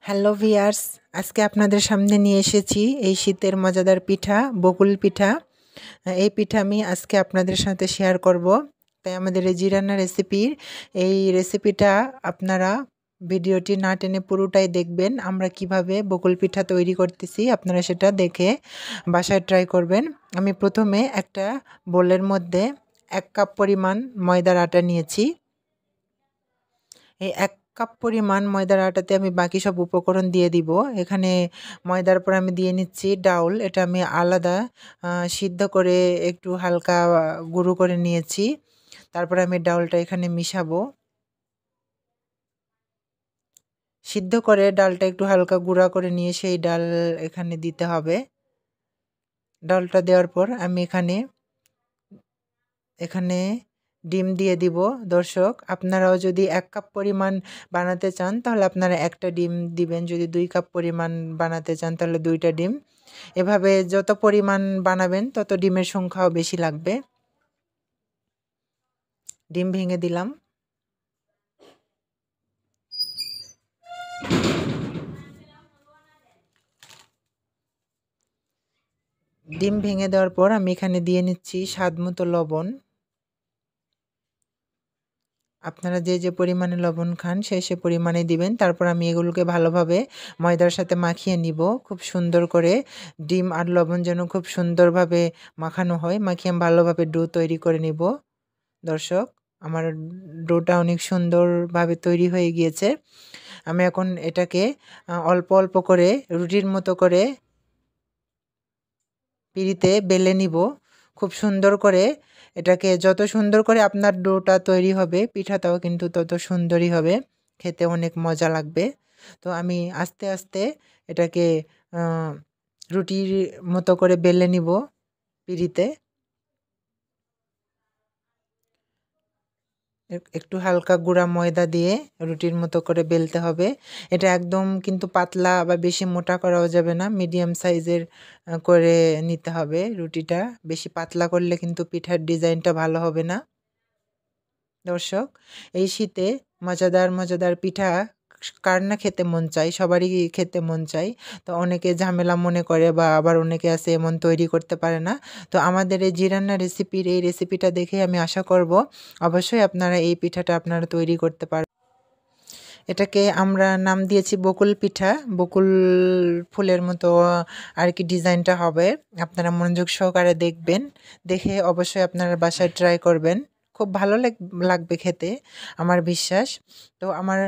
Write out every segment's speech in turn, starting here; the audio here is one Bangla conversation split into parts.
হ্যালো ভিয়ার্স, আজকে আপনাদের সামনে নিয়ে এসেছি এই শীতের মজাদার পিঠা বকুল পিঠা। এই পিঠা আমি আজকে আপনাদের সাথে শেয়ার করব। তাই আমাদের এই জিরান্না রেসিপির এই রেসিপিটা আপনারা ভিডিওটি না টেনে পুরোটাই দেখবেন। আমরা কিভাবে বকুল পিঠা তৈরি করতেছি আপনারা সেটা দেখে বাসায় ট্রাই করবেন। আমি প্রথমে একটা বোলের মধ্যে 1 কাপ পরিমাণ ময়দার আটা নিয়েছি। এই 1 কাপ পরিমাণ ময়দার আটাতে আমি বাকি সব উপকরণ দিয়ে দিব। এখানে ময়দার পর আমি দিয়ে নিচ্ছি ডাউল। এটা আমি আলাদা সিদ্ধ করে একটু হালকা গুঁড়ো করে নিয়েছি। তারপরে আমি ডাউলটা এখানে মিশাবো। সিদ্ধ করে ডালটা একটু হালকা গুঁড়া করে নিয়ে সেই ডাল এখানে দিতে হবে। ডালটা দেওয়ার পর আমি এখানে ডিম দিয়ে দিব। দর্শক, আপনারাও যদি 1 কাপ পরিমাণ বানাতে চান তাহলে আপনারা একটা ডিম দিবেন। যদি 2 কাপ পরিমাণ বানাতে চান তাহলে 2টা ডিম। এভাবে যত পরিমাণ বানাবেন তত ডিমের সংখ্যাও বেশি লাগবে। ডিম ভেঙে দিলাম। ডিম ভেঙে দেওয়ার পর আমি এখানে দিয়ে নিচ্ছি স্বাদমতো লবণ। আপনারা যে পরিমাণে লবণ খান সে পরিমাণে দিবেন। তারপর আমি এগুলোকে ভালোভাবে ময়দার সাথে মাখিয়ে নিব খুব সুন্দর করে। ডিম আর লবণ যেন খুব সুন্দরভাবে মাখানো হয়। মাখিয়ে আমি ভালোভাবে ডো তৈরি করে নিব। দর্শক, আমার ডোটা অনেক সুন্দরভাবে তৈরি হয়ে গিয়েছে। আমি এখন এটাকে অল্প অল্প করে রুটির মতো করে পিঁড়িতে বেলে নিব। খুব সুন্দর করে এটাকে যত সুন্দর করে আপনার ডোটা তৈরি হবে পিঠাটাও কিন্তু তত সুন্দরই হবে। খেতে অনেক মজা লাগবে। তো আমি আস্তে আস্তে এটাকে রুটির মতো করে বেলে নিব পিঁড়িতে। একটু হালকা গুঁড়া ময়দা দিয়ে রুটির মতো করে বেলতে হবে। এটা একদম কিন্তু পাতলা বা বেশি মোটা করাও যাবে না, মিডিয়াম সাইজের করে নিতে হবে রুটিটা। বেশি পাতলা করলে কিন্তু পিঠার ডিজাইনটা ভালো হবে না। দর্শক, এই শীতে মজাদার মজাদার পিঠা কার না খেতে মন চায়? সবারই খেতে মন চায়। তো অনেকে ঝামেলা মনে করে বা আবার অনেকে আছে এমন তৈরি করতে পারে না। তো আমাদের এই জিরান্না রেসিপির এই রেসিপিটা দেখে আমি আশা করব অবশ্যই আপনারা এই পিঠাটা আপনারা তৈরি করতে পারবেন। এটাকে আমরা নাম দিয়েছি বকুল পিঠা। বকুল ফুলের মতো আর কি ডিজাইনটা হবে। আপনারা মনোযোগ সহকারে দেখবেন। দেখে অবশ্যই আপনারা বাসায় ট্রাই করবেন। খুব ভালো লাগবে খেতে, আমার বিশ্বাস। তো আমার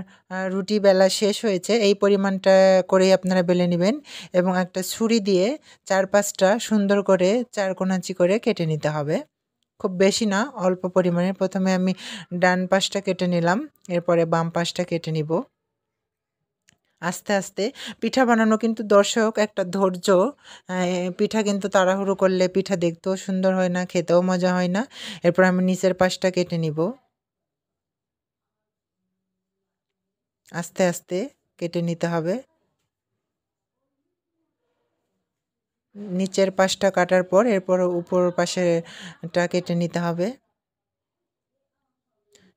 রুটি বেলা শেষ হয়েছে। এই পরিমাণটা করেই আপনারা বেলে নেবেন এবং একটা ছুরি দিয়ে 4-5টা সুন্দর করে চারকোনাচি করে কেটে নিতে হবে। খুব বেশি না, অল্প পরিমাণে। প্রথমে আমি ডান পাশটা কেটে নিলাম, এরপরে বাম পাশটা কেটে নিব। আস্তে আস্তে পিঠা বানানো কিন্তু দর্শক একটা ধৈর্য। পিঠা কিন্তু তাড়াহুড়ো করলে পিঠা দেখতেও সুন্দর হয় না, খেতেও মজা হয় না। এরপর আমি নিচের পাশটা কেটে নিব। আস্তে আস্তে কেটে নিতে হবে। নিচের পাশটা কাটার পর এরপর উপর পাশেটা কেটে নিতে হবে।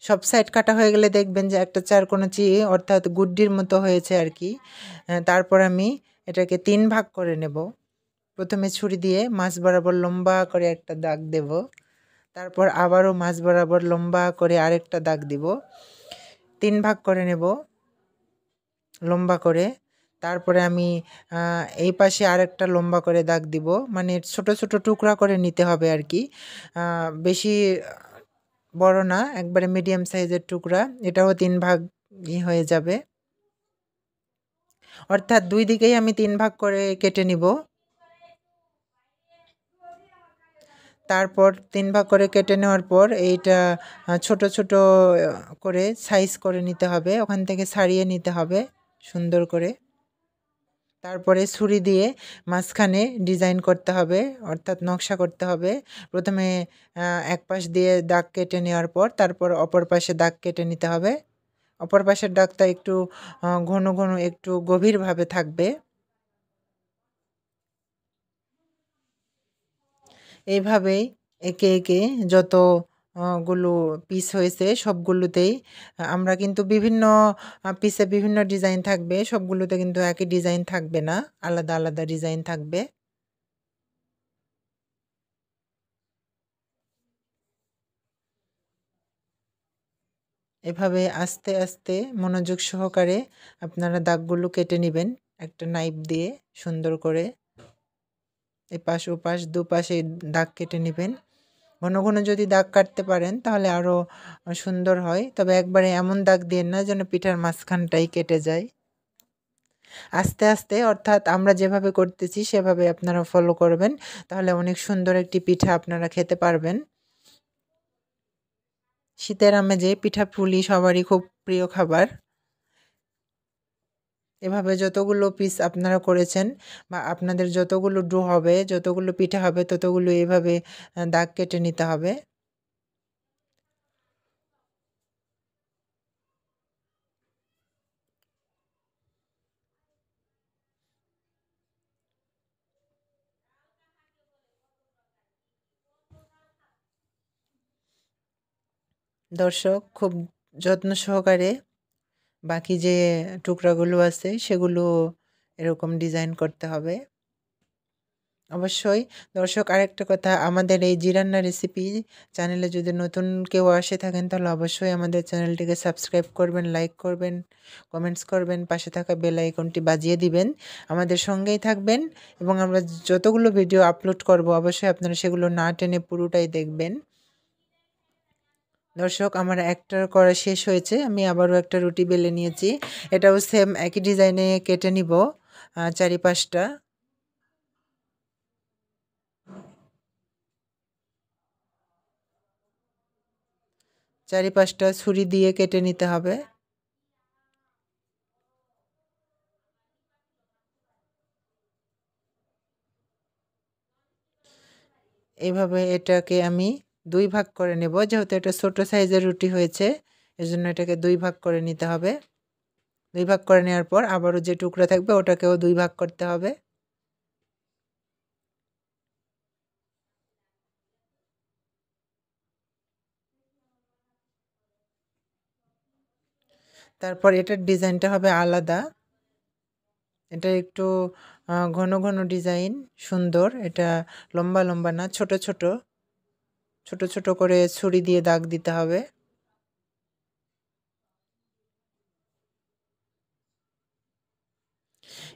সব সাইড কাটা হয়ে গেলে দেখবেন যে একটা চারকোনাচি অর্থাৎ গুড্ডির মতো হয়েছে আর কি। তারপর আমি এটাকে 3 ভাগ করে নেব। প্রথমে ছুরি দিয়ে মাছ বরাবর লম্বা করে একটা দাগ দেব। তারপর আবারও মাছ বরাবর লম্বা করে আরেকটা দাগ দিব। 3 ভাগ করে নেব লম্বা করে। তারপরে আমি এই পাশে আরেকটা লম্বা করে দাগ দিব। মানে ছোট ছোট টুকরা করে নিতে হবে আর কি। বেশি বড় না, একবারে মিডিয়াম সাইজের টুকরা। এটাও 3 ভাগই হয়ে যাবে। অর্থাৎ 2 দিকেই আমি 3 ভাগ করে কেটে নিব। তারপর 3 ভাগ করে কেটে নেওয়ার পর এইটা ছোট ছোট করে সাইজ করে নিতে হবে। ওখান থেকে ছাড়িয়ে নিতে হবে সুন্দর করে। তারপরে ছুরি দিয়ে মাঝখানে ডিজাইন করতে হবে, অর্থাৎ নকশা করতে হবে। প্রথমে এক পাশ দিয়ে দাগ কেটে নেওয়ার পর তারপর অপর পাশে দাগ কেটে নিতে হবে। অপর পাশের দাগটা একটু ঘন ঘন একটু গভীরভাবে থাকবে। এইভাবেই একে একে যত গুলো পিস হয়েছে সবগুলোতেই আমরা কিন্তু বিভিন্ন পিসে বিভিন্ন ডিজাইন থাকবে, সবগুলোতে কিন্তু একই ডিজাইন থাকবে না, আলাদা আলাদা ডিজাইন থাকবে। এভাবে আস্তে আস্তে মনোযোগ সহকারে আপনারা দাগগুলো কেটে নেবেন একটা নাইফ দিয়ে সুন্দর করে। এপাশ ওপাশ দুপাশে দাগ কেটে নেবেন। ঘন ঘন যদি দাগ কাটতে পারেন তাহলে আরও সুন্দর হয়, তবে একবারে এমন দাগ দিয়েন না যেন পিঠার মাঝখানটাই কেটে যায়। আস্তে আস্তে, অর্থাৎ আমরা যেভাবে করতেছি সেভাবে আপনারা ফলো করবেন, তাহলে অনেক সুন্দর একটি পিঠা আপনারা খেতে পারবেন। শীতের আমেজে পিঠাপুলি সবারই খুব প্রিয় খাবার। এভাবে যতগুলো পিস আপনারা করেছেন বা আপনাদের যতগুলো ডো হবে, যতগুলো পিঠা হবে ততগুলো এভাবে দাগ কেটে নিতে হবে। দর্শক, খুব যত্ন সহকারে বাকি যে টুকরাগুলো আছে সেগুলো এরকম ডিজাইন করতে হবে। অবশ্যই দর্শক, আরেকটা কথা, আমাদের এই জি রান্না রেসিপি চ্যানেলে যদি নতুন কেউ আসে থাকেন তাহলে অবশ্যই আমাদের চ্যানেলটিকে সাবস্ক্রাইব করবেন, লাইক করবেন, কমেন্টস করবেন, পাশে থাকা বেল আইকনটি বাজিয়ে দিবেন, আমাদের সঙ্গেই থাকবেন এবং আমরা যতগুলো ভিডিও আপলোড করব অবশ্যই আপনারা সেগুলো না টেনে পুরোটাই দেখবেন। দর্শক, আমার একটা করা শেষ হয়েছে, আমি আবারও একটা রুটি বেলে নিয়েছি। এটাও সেম একই ডিজাইনে কেটে নিব চারিপাশটা। চারিপাশটা ছুরি দিয়ে কেটে নিতে হবে। এভাবে এটাকে আমি ২ ভাগ করে নেব, যেহেতু এটা ছোট সাইজের রুটি হয়েছে এজন্য এটাকে ২ ভাগ করে নিতে হবে। ২ ভাগ করে নেওয়ার পর আবারও যে টুকরা থাকবে ওটাকেও ২ ভাগ করতে হবে। তারপর এটার ডিজাইনটা হবে আলাদা। এটা একটু ঘন ঘন ডিজাইন, সুন্দর। এটা লম্বা লম্বা না, ছোট ছোট ছোট ছোট করে ছুরি দিয়ে দাগ দিতে হবে।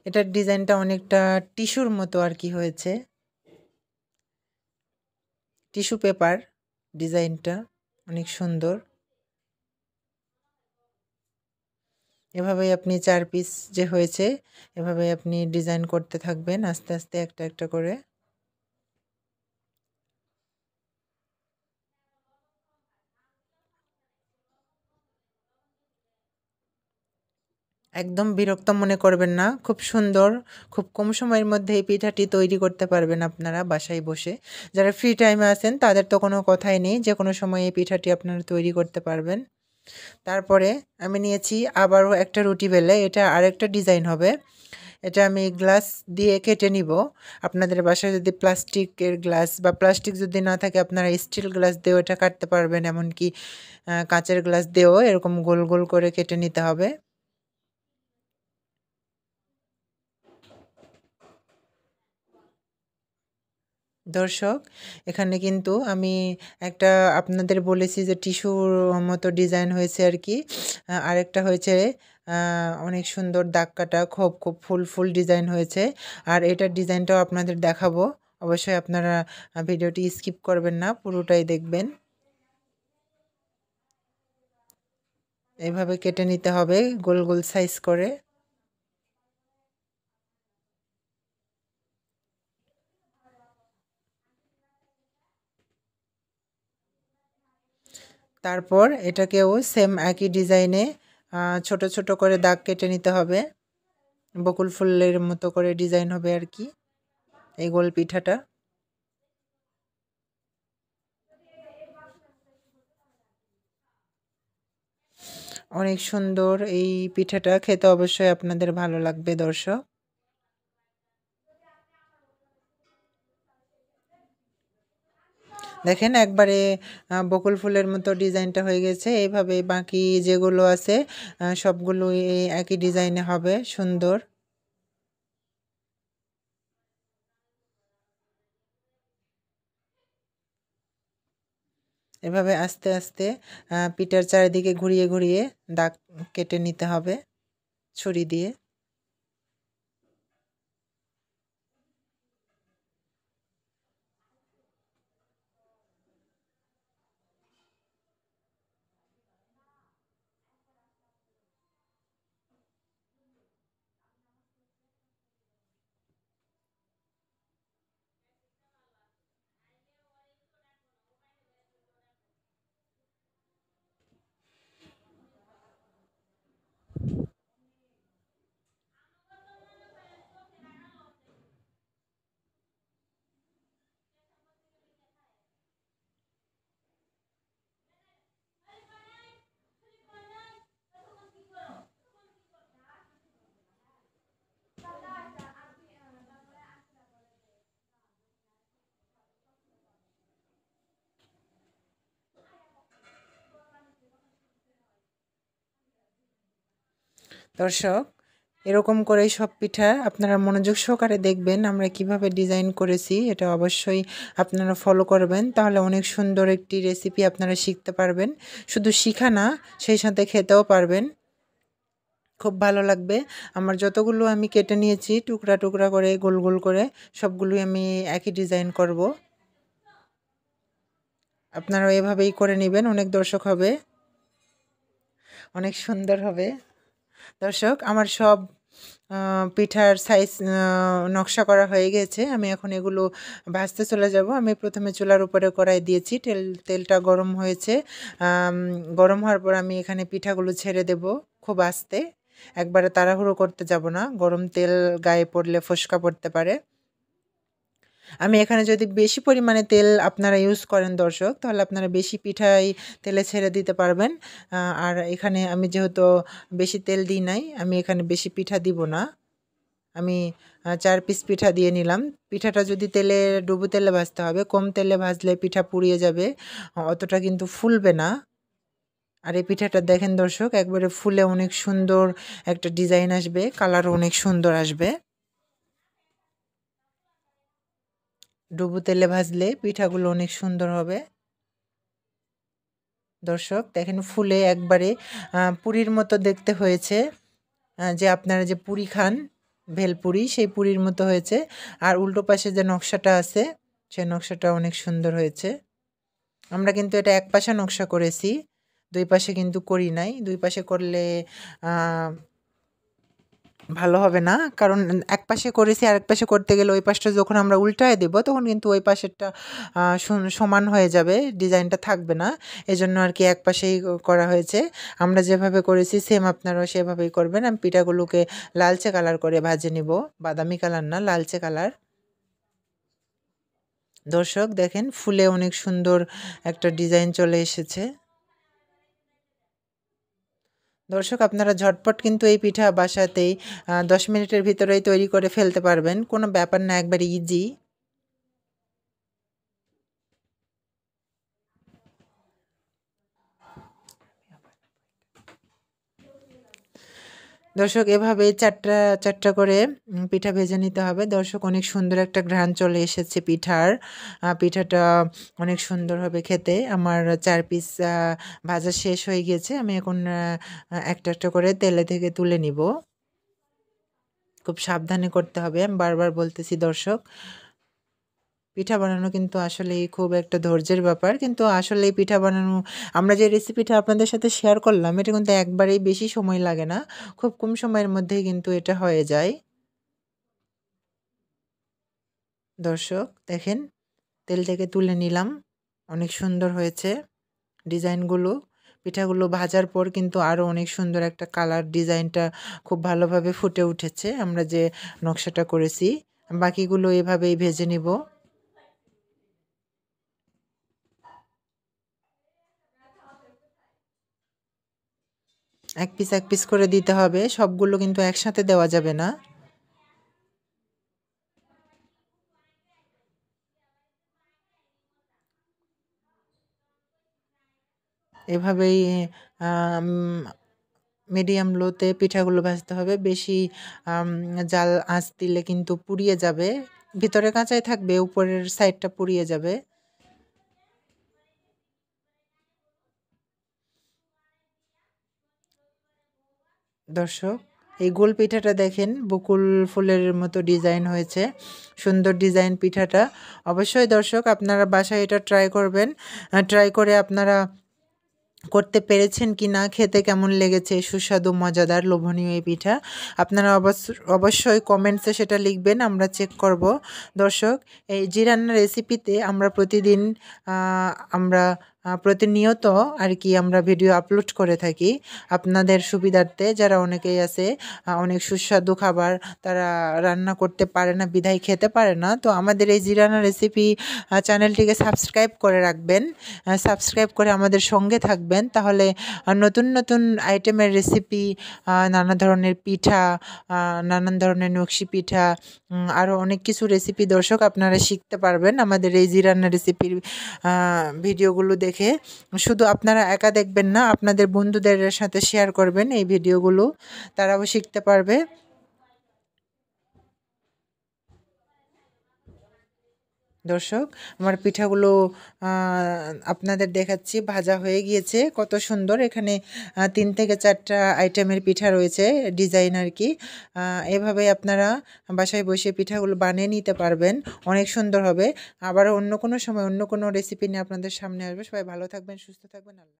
এটার ডিজাইনটা অনেকটা টিস্যুর মতো আর কি হয়েছে, টিস্যু পেপার ডিজাইনটা অনেক সুন্দর। এভাবেই আপনি ৪ পিস যে হয়েছে এভাবে আপনি ডিজাইন করতে থাকবেন আস্তে আস্তে একটা একটা করে। একদম বিরক্ত মনে করবেন না, খুব সুন্দর, খুব কম সময়ের মধ্যে এই পিঠাটি তৈরি করতে পারবেন আপনারা বাসায় বসে। যারা ফ্রি টাইমে আছেন তাদের তো কোনো কথাই নেই, যে কোনো সময় এই পিঠাটি আপনারা তৈরি করতে পারবেন। তারপরে আমি নিয়েছি আবারও একটা রুটি বেলে, এটা আরেকটা ডিজাইন হবে। এটা আমি গ্লাস দিয়ে কেটে নিব। আপনাদের বাসায় যদি প্লাস্টিকের গ্লাস বা প্লাস্টিক যদি না থাকে আপনারা স্টিল গ্লাস দিয়েও এটা কাটতে পারবেন, এমনকি কাঁচের গ্লাস দিয়েও এরকম গোল গোল করে কেটে নিতে হবে। দর্শক, এখানে কিন্তু আমি একটা আপনাদের বলেছি যে টিস্যুর মতো ডিজাইন হয়েছে আর কি, আরেকটা হয়েছে অনেক সুন্দর দাগ কাটা, খুব খুব ফুল ফুল ডিজাইন হয়েছে। আর এটার ডিজাইনটাও আপনাদের দেখাবো, অবশ্যই আপনারা ভিডিওটি স্কিপ করবেন না, পুরোটাই দেখবেন। এইভাবে কেটে নিতে হবে গোল গোল সাইজ করে। তারপর এটাকেও সেম একই ডিজাইনে ছোট ছোট করে দাগ কেটে নিতে হবে, বকুল ফুলের মতো করে ডিজাইন হবে আর কি এই গোল পিঠাটা। অনেক সুন্দর এই পিঠাটা খেতে, অবশ্যই আপনাদের ভালো লাগবে দর্শক। দেখেন একবারে বকুল ফুলের মতো ডিজাইনটা হয়ে গেছে। এইভাবে বাকি যেগুলো আছে সবগুলোই একই ডিজাইনে হবে, সুন্দর। এভাবে আস্তে আস্তে পিঠার চারিদিকে ঘুরিয়ে ঘুরিয়ে দাগ কেটে নিতে হবে ছুরি দিয়ে। দর্শক, এরকম করেই সব পিঠা আপনারা মনোযোগ সহকারে দেখবেন আমরা কিভাবে ডিজাইন করেছি। এটা অবশ্যই আপনারা ফলো করবেন, তাহলে অনেক সুন্দর একটি রেসিপি আপনারা শিখতে পারবেন। শুধু শিখা না, সেই সাথে খেতেও পারবেন, খুব ভালো লাগবে। আমার যতগুলো আমি কেটে নিয়েছি টুকরা টুকরা করে, গোল গোল করে, সবগুলোই আমি একই ডিজাইন করব। আপনারাও এভাবেই করে নেবেন, অনেক দর্শক হবে, অনেক সুন্দর হবে। দর্শক, আমার সব পিঠার সাইজ নকশা করা হয়ে গেছে। আমি এখন এগুলো ভাজতে চলে যাব। আমি প্রথমে চুলার উপরে কড়াই দিয়েছি, তেলটা গরম হয়েছে। গরম হওয়ার পর আমি এখানে পিঠাগুলো ছেড়ে দেব খুব আস্তে, একবারে তাড়াহুড়ো করতে যাব না, গরম তেল গায়ে পড়লে ফোসকা পড়তে পারে। আমি এখানে যদি বেশি পরিমাণে তেল আপনারা ইউজ করেন দর্শক, তাহলে আপনারা বেশি পিঠাই তেলে ছেড়ে দিতে পারবেন। আর এখানে আমি যেহেতু বেশি তেল দিই নাই, আমি এখানে বেশি পিঠা দিব না। আমি 4 পিস পিঠা দিয়ে নিলাম। পিঠাটা যদি ডুবো তেলে ভাজতে হবে, কম তেলে ভাজলে পিঠা পুড়িয়ে যাবে, অতটা কিন্তু ফুলবে না। আর এই পিঠাটা দেখেন দর্শক, একবারে ফুলে অনেক সুন্দর একটা ডিজাইন আসবে, কালারও অনেক সুন্দর আসবে। ডুবো তেলে ভাজলে পিঠাগুলো অনেক সুন্দর হবে। দর্শক দেখেন ফুলে একবারে পুরীর মতো দেখতে হয়েছে। যে আপনারা যে পুরি খান, ভেলপুরি, সেই পুরির মতো হয়েছে। আর উল্টো পাশে যে নকশাটা আছে, সেই নকশাটা অনেক সুন্দর হয়েছে। আমরা কিন্তু এটা এক পাশে নকশা করেছি, দুই পাশে কিন্তু করি নাই। দুই পাশে করলে ভালো হবে না, কারণ এক পাশে করেছি, আরেক পাশে করতে গেলে ওই পাশটা যখন আমরা উল্টায় দেব তখন কিন্তু ওই পাশেরটা সমান হয়ে যাবে, ডিজাইনটা থাকবে না। এজন্য আর কি এক পাশেই করা হয়েছে। আমরা যেভাবে করেছি সেম আপনারাও সেভাবেই করবেন। আমি পিঠাগুলোকে লালচে কালার করে ভাজে নিব, বাদামি কালার না, লালচে কালার। দর্শক দেখেন ফুলে অনেক সুন্দর একটা ডিজাইন চলে এসেছে। দর্শক, আপনারা ঝটপট কিন্তু এই পিঠা বাসাতেই 10 মিনিটের ভিতরেই তৈরি করে ফেলতে পারবেন, কোনো ব্যাপার না, একবারে ইজি। দর্শক, এভাবেই চারটা চারটা করে পিঠা ভেজে নিতে হবে। দর্শক, অনেক সুন্দর একটা ঘ্রাণ চলে এসেছে পিঠার। পিঠাটা অনেক সুন্দর হবে খেতে। আমার 4 পিস ভাজা শেষ হয়ে গিয়েছে। আমি এখন একটা একটা করে তেলে থেকে তুলে নিব। খুব সাবধানে করতে হবে, আমি বারবার বলতেছি দর্শক। পিঠা বানানো কিন্তু আসলেই খুব একটা ধৈর্যের ব্যাপার। কিন্তু আসলেই পিঠা বানানো, আমরা যে রেসিপিটা আপনাদের সাথে শেয়ার করলাম, এটা কিন্তু একবারেই বেশি সময় লাগে না। খুব কম সময়ের মধ্যেই কিন্তু এটা হয়ে যায়। দর্শক দেখেন, তেল থেকে তুলে নিলাম। অনেক সুন্দর হয়েছে ডিজাইনগুলো। পিঠাগুলো ভাজার পর কিন্তু আরও অনেক সুন্দর একটা কালার, ডিজাইনটা খুব ভালোভাবে ফুটে উঠেছে আমরা যে নকশাটা করেছি। বাকিগুলো এভাবেই ভেজে নিব। এক পিস এক পিস করে দিতে হবে, সবগুলো কিন্তু একসাথে দেওয়া যাবে না। এভাবেই আম মিডিয়াম লোতে পিঠাগুলো ভাজতে হবে। বেশি জাল আঁচ দিলে কিন্তু পুড়িয়ে যাবে। ভিতরে কাঁচাই থাকবে, উপরের সাইডটা পুড়িয়ে যাবে। দর্শক, এই গোল পিঠাটা দেখেন বকুল ফুলের মতো ডিজাইন হয়েছে। সুন্দর ডিজাইন পিঠাটা। অবশ্যই দর্শক আপনারা বাসায় এটা ট্রাই করবেন। ট্রাই করে আপনারা করতে পেরেছেন কি না, খেতে কেমন লেগেছে, সুস্বাদু মজাদার লোভনীয় এই পিঠা আপনারা অবশ্যই কমেন্টসে সেটা লিখবেন, আমরা চেক করব। দর্শক, এই জি রান্নার রেসিপিতে আমরা প্রতিদিন আমরা প্রতিনিয়ত আর কি আমরা ভিডিও আপলোড করে থাকি আপনাদের সুবিধার্থে। যারা অনেকেই আছে অনেক সুস্বাদু খাবার তারা রান্না করতে পারে না, বিধায় খেতে পারে না, তো আমাদের এই জি রান্নার রেসিপি চ্যানেলটিকে সাবস্ক্রাইব করে রাখবেন। সাবস্ক্রাইব করে আমাদের সঙ্গে থাকবেন, তাহলে নতুন নতুন আইটেমের রেসিপি, নানা ধরনের পিঠা, নানান ধরনের নকশি পিঠা, আরও অনেক কিছু রেসিপি দর্শক আপনারা শিখতে পারবেন আমাদের এই জি রান্না রেসিপির ভিডিওগুলো দেখে। শুধু আপনারা একা দেখবেন না, আপনাদের বন্ধুদের সাথে শেয়ার করবেন এই ভিডিওগুলো, তারাও শিখতে পারবে। দর্শক, আমার পিঠাগুলো আপনাদের দেখাচ্ছি, ভাজা হয়ে গিয়েছে কত সুন্দর। এখানে ৩ থেকে ৪টা আইটেমের পিঠা রয়েছে, ডিজাইন আর কি। এভাবে আপনারা বাসায় বসে পিঠাগুলো বানিয়ে নিতে পারবেন, অনেক সুন্দর হবে। আবারও অন্য কোনো সময় অন্য কোনো রেসিপি নিয়ে আপনাদের সামনে আসবে। সবাই ভালো থাকবেন, সুস্থ থাকবেন। আল্লাহ।